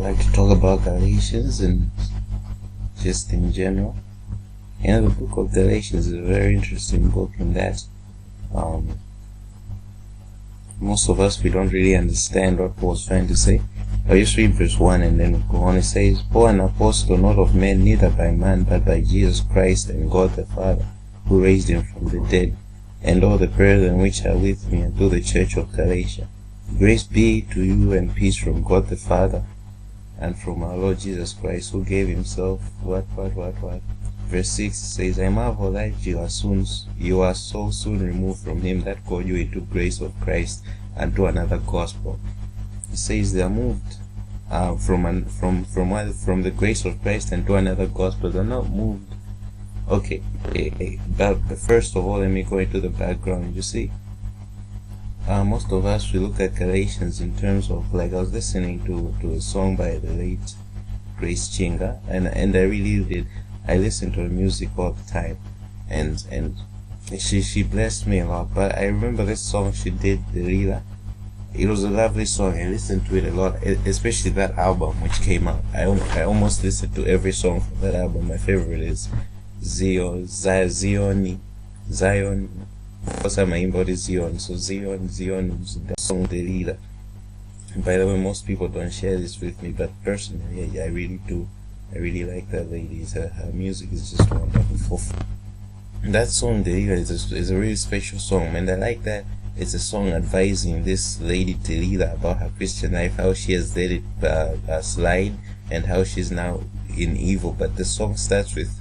like to talk about Galatians and just in general. The book of Galatians is a very interesting book in that most of us, we don't really understand what Paul's trying to say. I'll just read verse 1 and then we'll go on. It says, Paul, an apostle, not of men, neither by man, but by Jesus Christ and God the Father, who raised him from the dead, and all the brethren which are with me, and to the church of Galatia. Grace be to you and peace from God the Father and from our Lord Jesus Christ, who gave himself what? Verse 6 says, I marvel that you are so soon removed from him that called you into grace of Christ unto another gospel. It says they are moved from the grace of Christ and to another gospel. They're not moved. Okay, but first of all, let me go into the background. You see, most of us, we look at Galatians in terms of, like, I was listening to a song by the late Grace Chinga, and I really did. I listen to her music all the time, and she blessed me a lot. But I remember this song she did, Delila. It was a lovely song. I listened to it a lot, especially that album which came out. I almost listened to every song from that album. My favorite is Zion. What's my inbox is Zion. So Zion is the song Delila. By the way, most people don't share this with me, but personally, yeah, I really do. I really like that lady. Her music is just wonderful. That song, Delila, is a really special song, and I like that it's a song advising this lady Delila about her Christian life, how she has let it slide, and how she's now in evil. But the song starts with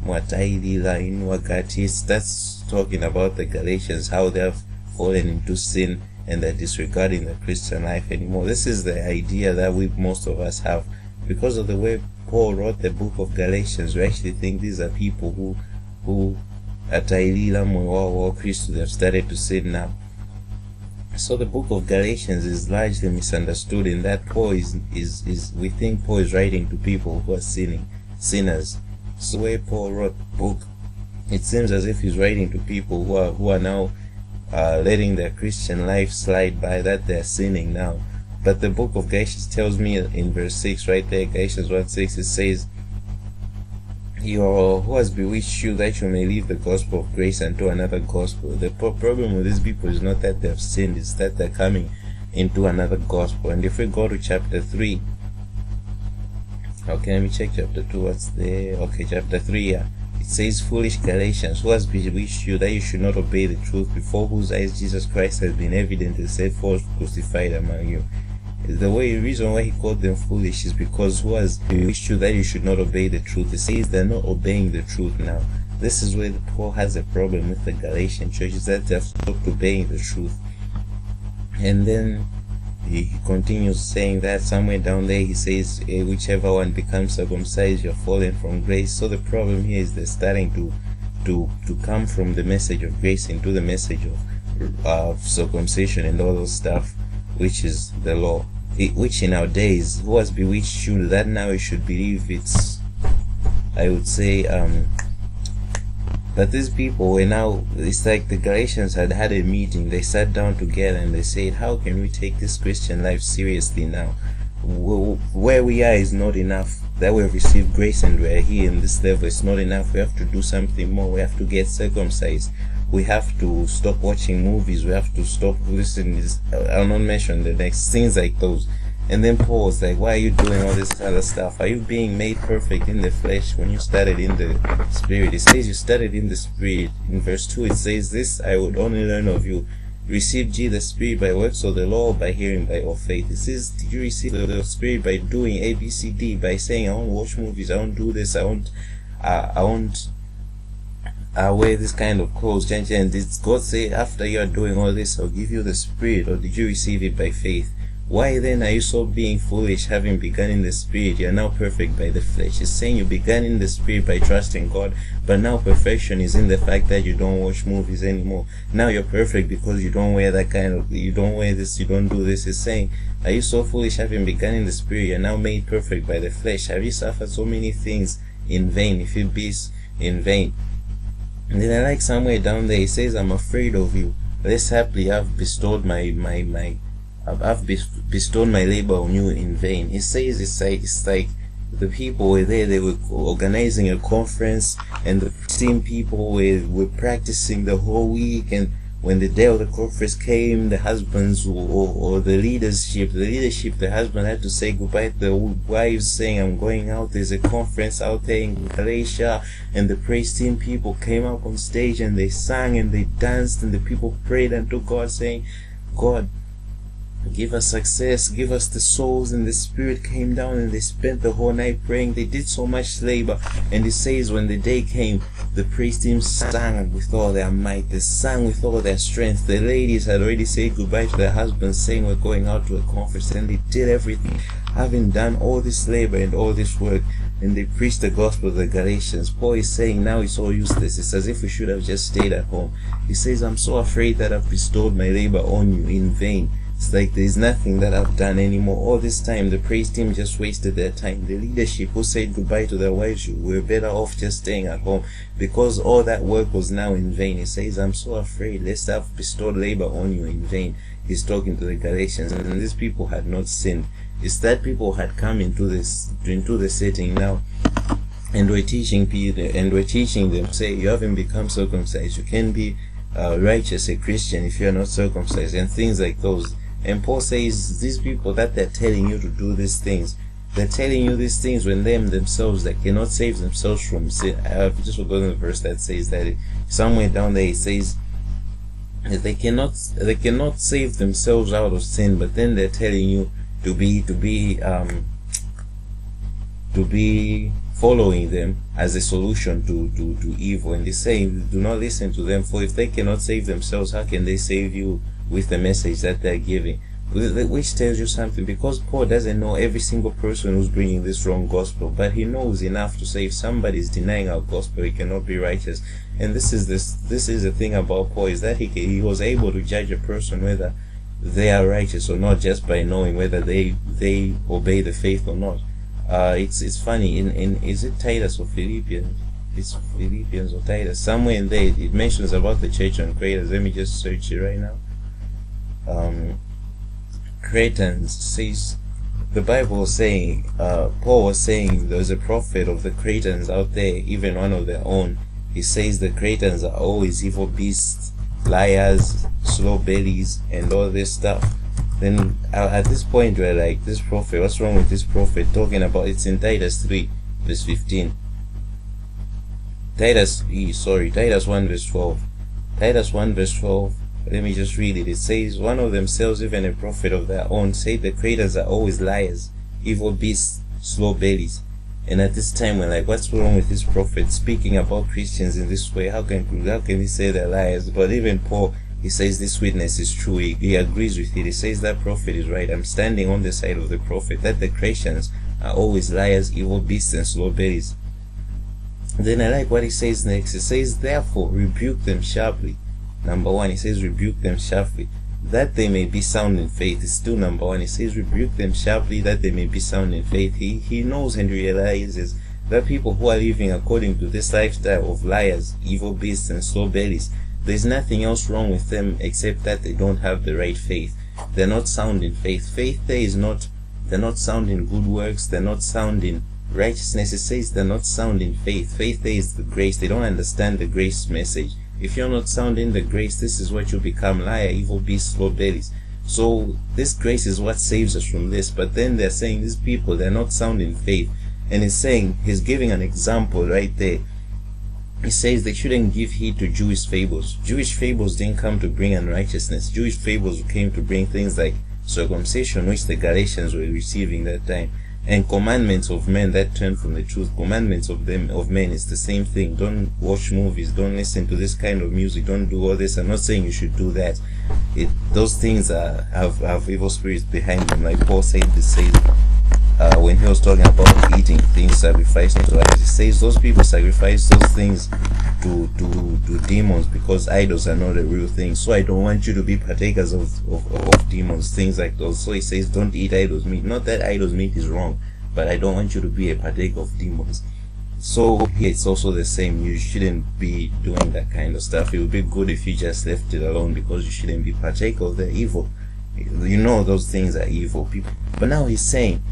Mwatailila Inwagati. That's talking about the Galatians, how they have fallen into sin and they're disregarding the Christian life anymore. This is the idea that most of us have. Because of the way Paul wrote the book of Galatians, we actually think these are people who Atailila Mwawa Christ, they have started to sin now. So the book of Galatians is largely misunderstood in that Paul is we think Paul is writing to people who are sinners. So the way Paul wrote the book, it seems as if he's writing to people who are now letting their Christian life slide by, that they're sinning now. But the book of Galatians tells me in verse 6 right there, Galatians 1:6, it says, who has bewitched you that you may leave the gospel of grace unto another gospel. The problem with these people is not that they have sinned, it's that they're coming into another gospel. And if we go to chapter 3, okay, let me check chapter 2, what's there? Okay, chapter 3, yeah. It says, foolish Galatians, who has bewitched you that you should not obey the truth, before whose eyes Jesus Christ has been evidently set forth crucified among you. The reason why he called them foolish is because who has bewitched you that you should not obey the truth. It says they're not obeying the truth now. This is where Paul has a problem with the Galatian church, is that they have stopped obeying the truth. And then he continues saying that somewhere down there he says, whichever one becomes circumcised, you're fallen from grace. So the problem here is they're starting to come from the message of grace into the message of circumcision and all those stuff, which is the law. Which in our days, who has bewitched you that now you should believe it's, I would say, but these people were now, it's like the Galatians had a meeting. They sat down together and they said, how can we take this Christian life seriously now? Where we are is not enough. That we've received grace and we're here in this level, it's not enough. We have to do something more. We have to get circumcised. We have to stop watching movies. We have to stop listening. I'll not mention the next things like those. And then Paul was like, why are you doing all this other stuff? Are you being made perfect in the flesh when you started in the spirit? It says you started in the spirit. In verse 2 it says, this I would only learn of you. Received ye the spirit by works of the law, or by hearing by of faith? It says, did you receive the spirit by doing A, B, C, D, by saying, I won't watch movies, I won't do this, I won't wear this kind of clothes, and did God say, after you are doing all this, I'll give you the spirit? Or did you receive it by faith? Why then are you so being foolish, having begun in the spirit? You are now perfect by the flesh. It's saying you began in the spirit by trusting God, but now perfection is in the fact that you don't watch movies anymore. Now you're perfect because you don't wear that kind of, you don't wear this, you don't do this. It's saying, are you so foolish, having begun in the spirit? You're now made perfect by the flesh. Have you suffered so many things in vain, if it be in vain? And then I like somewhere down there, it says, I'm afraid of you, lest haply I have bestowed my I've bestowed my labor on you in vain. It says it's like the people were there, they were organizing a conference, and the same people were practicing the whole week, and when the day of the conference came, the husbands or the leadership, the husband had to say goodbye to the wives, saying, I'm going out, there's a conference out there in Galatia, and the praise team people came up on stage and they sang and they danced, and the people prayed unto God, saying, God, give us success, give us the souls, and the Spirit came down and they spent the whole night praying. They did so much labor, and it says when the day came, the praise team sang with all their might, they sang with all their strength. The ladies had already said goodbye to their husbands, saying we're going out to a conference, and they did everything, having done all this labor and all this work, and they preached the gospel of the Galatians. Paul is saying now it's all useless. It's as if we should have just stayed at home. He says, I'm so afraid that I've bestowed my labor on you in vain. It's like there's nothing that I've done anymore. All this time, the praise team just wasted their time. The leadership who said goodbye to their wives were better off just staying at home, because all that work was now in vain. He says, I'm so afraid lest I've bestowed labor on you in vain. He's talking to the Galatians, and these people had not sinned. It's that people had come into the setting now, and we're teaching them, say, you haven't become circumcised, you can't be righteous, a Christian, if you're not circumcised, and things like those. And Paul says these people that they're telling you to do these things, they're telling you these things when themselves, they cannot save themselves from sin. I've just forgotten the verse that says that. Somewhere down there it says that they cannot save themselves out of sin, but then they're telling you to be following them as a solution to evil. And they say, do not listen to them, for if they cannot save themselves, how can they save you with the message that they're giving? Which tells you something, because Paul doesn't know every single person who's bringing this wrong gospel, but he knows enough to say if somebody is denying our gospel, he cannot be righteous. And this is the thing about Paul, is that he was able to judge a person whether they are righteous or not, just by knowing whether they obey the faith or not. It's funny, in is it Titus or Philippians? It's Philippians or Titus. Somewhere in there it mentions about the church on Cretans. Let me just search it right now. Cretans says, the Bible was saying, Paul was saying there's a prophet of the Cretans out there, even one of their own. He says the Cretans are always evil beasts, liars, slow bellies, and all this stuff. Then at this point we're like, this prophet, what's wrong with this prophet talking about? It's in Titus 3 verse 15. Titus 1 verse 12. Titus 1 verse 12. Let me just read it. It says, one of themselves, even a prophet of their own, said the Cretans are always liars, evil beasts, slow bellies. And at this time we're like, what's wrong with this prophet speaking about Christians in this way? How can he say they're liars? But even Paul, he says this witness is true. He agrees with it. He says that prophet is right. I'm standing on the side of the prophet, that the Christians are always liars, evil beasts, and slow bellies. Then I like what he says next. He says, therefore rebuke them sharply. Number one, he says rebuke them sharply, that they may be sound in faith. It's still number one. He says rebuke them sharply, that they may be sound in faith. He knows and realizes that people who are living according to this lifestyle of liars, evil beasts, and slow bellies, there's nothing else wrong with them except that they don't have the right faith. They're not sound in faith. Faith there is not, they're not sound in good works, they're not sound in righteousness. It says they're not sound in faith. Faith there is the grace. They don't understand the grace message. If you're not sound in the grace, this is what you become: liar, evil beasts, slow bellies. So this grace is what saves us from this. But then they're saying these people, they're not sound in faith. And he's giving an example right there. He says they shouldn't give heed to Jewish fables. Jewish fables didn't come to bring unrighteousness. Jewish fables came to bring things like circumcision, which the Galatians were receiving that time, and commandments of men that turn from the truth. Commandments of men is the same thing. Don't watch movies, don't listen to this kind of music, don't do all this. I'm not saying you should do that. Those things have evil spirits behind them, like Paul said when he was talking about eating things sacrificed to idols. He says those people sacrifice those things to demons because idols are not a real thing. So I don't want you to be partakers of demons, things like those. So he says don't eat idols meat. Not that idols meat is wrong, but I don't want you to be a partaker of demons. So it's also the same. You shouldn't be doing that kind of stuff. It would be good if you just left it alone, because you shouldn't be partaker of the evil. You know those things are evil people. But now he's saying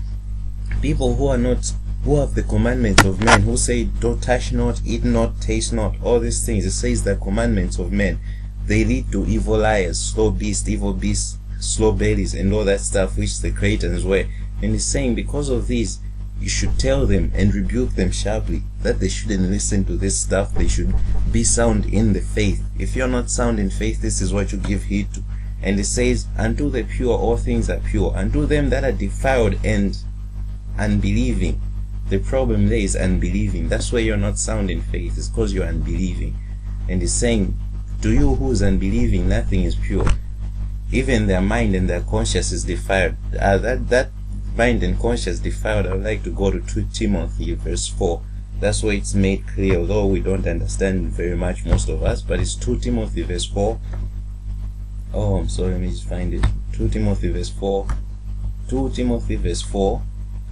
people who have the commandments of men, who say don't touch not, eat not, taste not, all these things. It says the commandments of men, they lead to evil liars, evil beasts, slow bellies, and all that stuff which the Cretans were. And he's saying because of this, you should tell them and rebuke them sharply that they shouldn't listen to this stuff. They should be sound in the faith. If you're not sound in faith, this is what you give heed to. And it says, unto the pure all things are pure, unto them that are defiled and unbelieving. The problem there is unbelieving. That's why you're not sound in faith. It's because you're unbelieving. And he's saying, to you who's unbelieving, nothing is pure. Even their mind and their conscience is defiled. That mind and conscience defiled, I would like to go to 2 Timothy verse 4. That's where it's made clear, although we don't understand very much, most of us, but it's 2 Timothy verse 4. Oh, I'm sorry, let me just find it. 2 Timothy verse 4. 2 Timothy verse 4,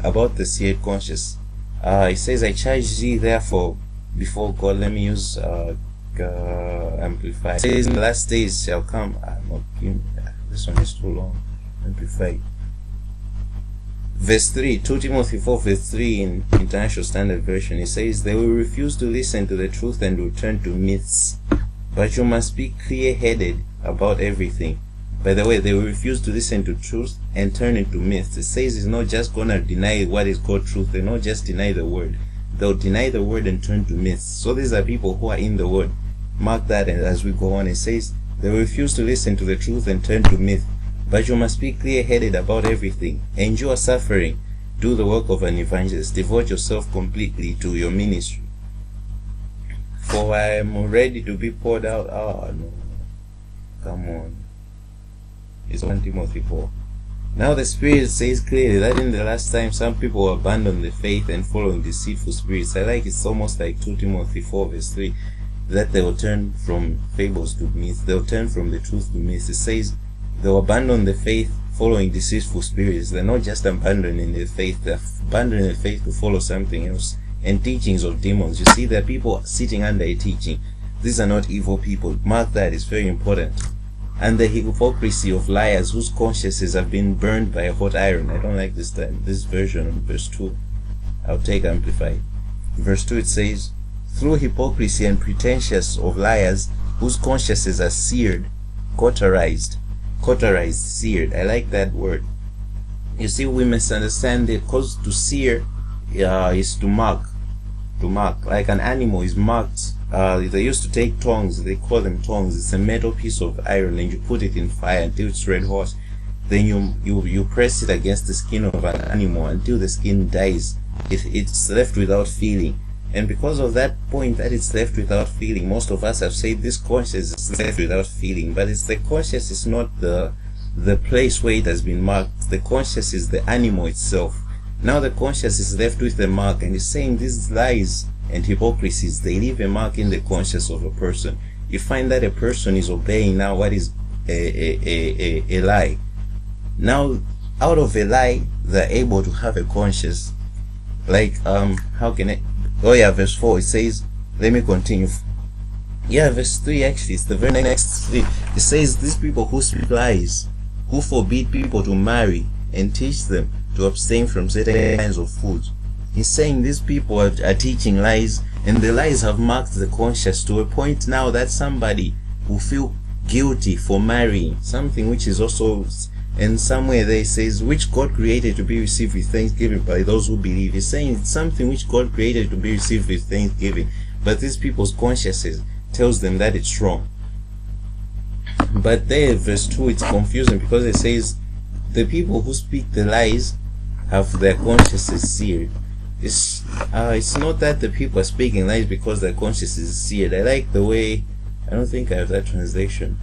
about the seared conscience. It says, I charge thee therefore before God. Let me use Amplify. It says, in the last days shall come. This one is too long. Amplify. Verse 3, 2 Timothy 4 verse 3 in International Standard Version. It says, they will refuse to listen to the truth and will turn to myths. But you must be clear-headed about everything. By the way, they will refuse to listen to truth and turn into myths. It says it's not just going to deny what is called truth. They not just deny the word. They'll deny the word and turn to myths. So these are people who are in the word. Mark that, and as we go on, it says, they will refuse to listen to the truth and turn to myth. But you must be clear-headed about everything. Endure suffering. Do the work of an evangelist. Devote yourself completely to your ministry. For I am ready to be poured out. Oh, no. Come on. It's 1 Timothy 4. Now the Spirit says clearly that in the last time some people will abandon the faith and following deceitful spirits. I like it's almost like 2 Timothy 4 verse 3. That they will turn from fables to myths. They will turn from the truth to myths. It says they will abandon the faith following deceitful spirits. They're not just abandoning the faith. They're abandoning the faith to follow something else. And teachings of demons. You see, there are people sitting under a teaching. These are not evil people. Mark that. It's very important. And the hypocrisy of liars whose consciences have been burned by a hot iron. I don't like this version on verse 2. I'll take Amplified. Verse 2 it says, through hypocrisy and pretensions of liars whose consciences are seared, cauterized, seared. I like that word. You see, we misunderstand it, because to sear is to mark. Like an animal is marked. They used to take tongs, they call them tongs. It's a metal piece of iron, and you put it in fire until it's red hot. Then you press it against the skin of an animal until the skin dies. It's left without feeling. And because of that point that it's left without feeling, most of us have said this conscience is left without feeling. But it's the conscience is not the place where it has been marked. The conscience is the animal itself. Now the conscience is left with the mark, and it's saying these lies and hypocrisies, they leave a mark in the conscience of a person. You find that a person is obeying now what is a lie. Now, out of a lie, they're able to have a conscience. Like, how can I? Oh yeah, verse 4, it says, let me continue. Yeah, verse 3 actually, it's the very next 3. It says, these people who speak lies, who forbid people to marry and teach them to abstain from certain kinds of food. He's saying these people are teaching lies, and the lies have marked the conscience to a point now that somebody will feel guilty for marrying something which is also, and somewhere there it says, which God created to be received with thanksgiving by those who believe. He's saying it's something which God created to be received with thanksgiving, but these people's consciences tells them that it's wrong. But there, verse 2, it's confusing because it says the people who speak the lies have their consciences seared. It's not that the people are speaking lies because their conscience is seared. I like the way, I don't think I have that translation.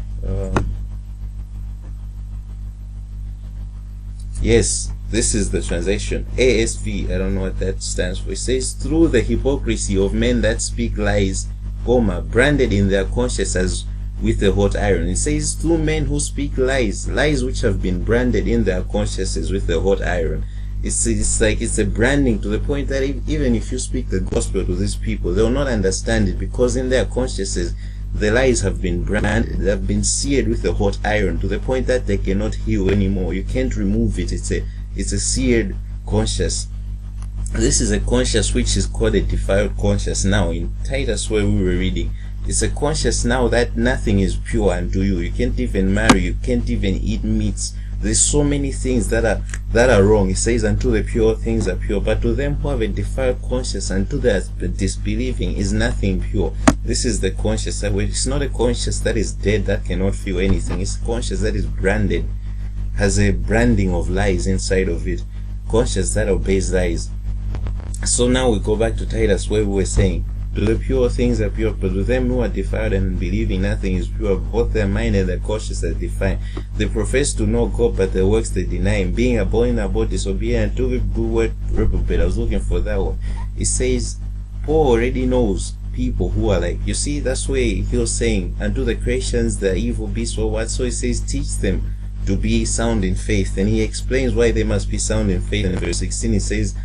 Yes, this is the translation, ASV. I don't know what that stands for. It says, through the hypocrisy of men that speak lies, branded in their consciences with a hot iron. It says, through men who speak lies which have been branded in their consciences with a hot iron. It's like it's a branding to the point that even if you speak the gospel to these people, they will not understand it, because in their consciences the lies have been branded, they have been seared with a hot iron to the point that they cannot heal anymore. You can't remove it. It's a seared conscience. This is a conscience which is called a defiled conscience. Now in Titus, where we were reading, it's a conscience now that nothing is pure unto you. You can't even marry, you can't even eat meats. There's so many things that are wrong. It says, unto the pure things are pure, but to them who have a defiled conscience, unto the disbelieving is nothing pure. This is the conscience that it's not a conscience that is dead, that cannot feel anything. It's a conscience that is branded, has a branding of lies inside of it. Conscience that obeys lies. So now we go back to Titus, where we were saying, to the pure things are pure, but to them who are defiled and believing nothing is pure, both their mind and their conscience are defiled. They profess to know God, but their works they deny Him, being abominable, disobedient, to the good word reprobate. I was looking for that one. It says, Paul already knows people who are like, you see, that's why he was saying, unto the creations, the evil beasts or what. So he says, teach them to be sound in faith. And he explains why they must be sound in faith. In verse 16, he says,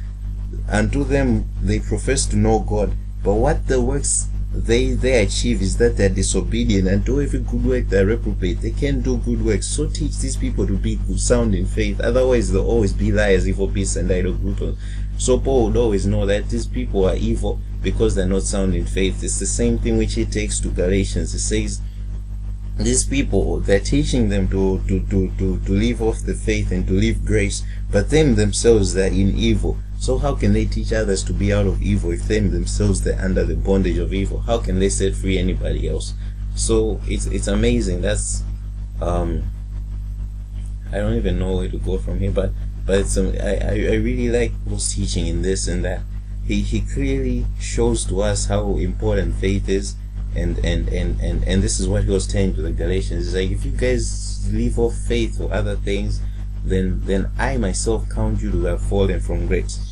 unto them they profess to know God, but what the works they achieve is that they're disobedient, and do every good work they reprobate. They can't do good works. So teach these people to be sound in faith. Otherwise they'll always be liars, evil beasts, and idle groupers. So Paul would always know that these people are evil because they're not sound in faith. It's the same thing which he takes to Galatians. It says these people, they're teaching them to live off the faith and to live grace, but them themselves, they're in evil. So how can they teach others to be out of evil if them themselves they're under the bondage of evil? How can they set free anybody else? So it's amazing. That's I don't even know where to go from here, but it's I really like Paul's teaching in this and that. He clearly shows to us how important faith is, and this is what he was saying to the Galatians. It's like, if you guys leave off faith or other things, then I myself count you to have fallen from grace.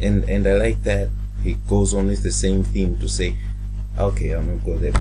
And I like that he goes on with the same theme to say, okay, I'm not go there.